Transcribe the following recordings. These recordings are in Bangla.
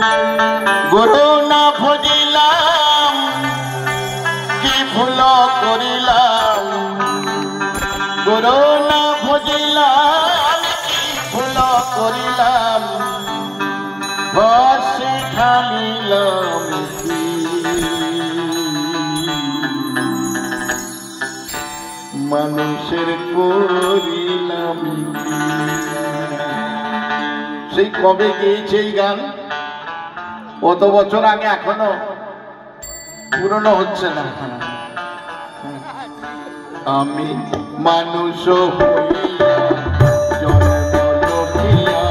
গুরু না ভজিলাম কি ভুল করিলাম, গুরু না ভজিলাম কি ভুল করিলাম, বসে ঢালিলাম মানুষের করিলাম। সেই কবে গেয়েছে এই গান, কত বছর আগে, এখনো পুরনো হচ্ছে না। আমি মানুষ হইয়া জন্ম লইয়া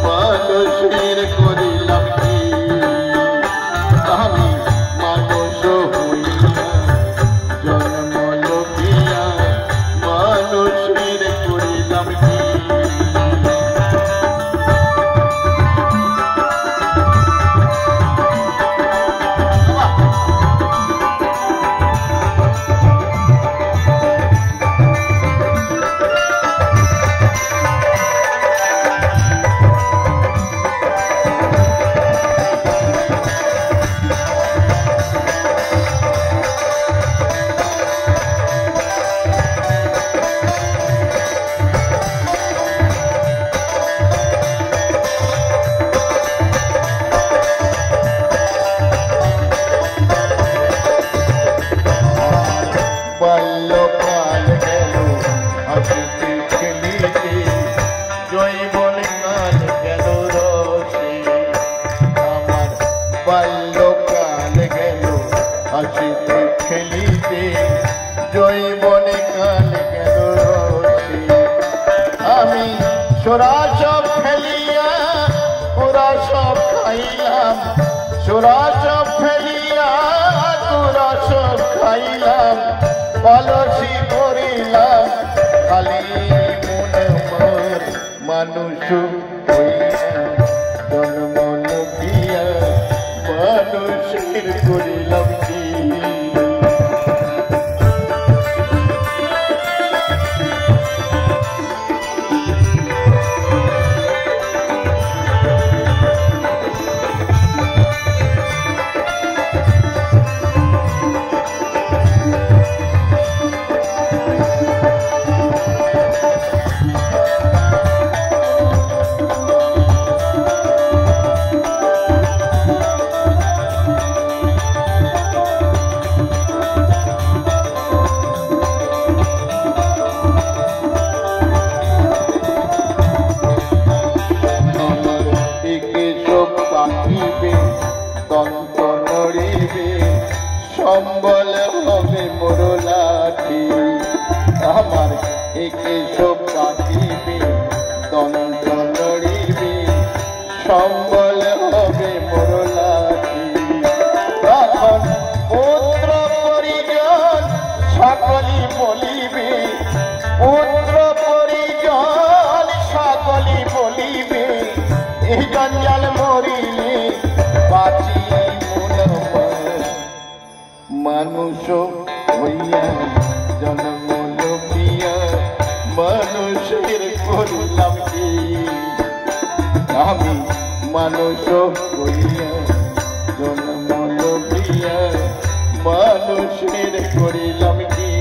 মানুষের করিলাম কি, আমি মানুষ হইয়া জন্ম লইয়া মানুষের করিলাম কি। বাল্যকাল গেল হাসিতে খেলিতে, জৈবন কাল গেল রসে, আমার বাল্যকাল গেল হাসিতে খেলিতে, জৈবন কাল গেল রসে। আমি সোরা সব ফেলিয়া পুরা সব খাইলাম, সোরা সব ফেলিয়া পুরা সব খাইলাম, কলসি করিলাম খালি মনে মর, মানুষ হইয়া জন্ম লইয়া মানুষের করিলাম কি। দন্ত নড়িবে সম্বল হবে মোর লাঠি, আমার একে সব পাঠিবে দন্ত নড়িবে সম্বল হবে মোর লাঠি। তখন পুত্র পরিজন সকলি বলিবে, পুত্র পরিজন সকলি বলিবে, এই জঞ্জাল মরিলে বাঁচি মানুষ হইয়া জন্ম লইয়া মানুষের করিলাম কি। আমি মানুষ হইয়া জন্ম লইয়া মানুষের করিলাম কি।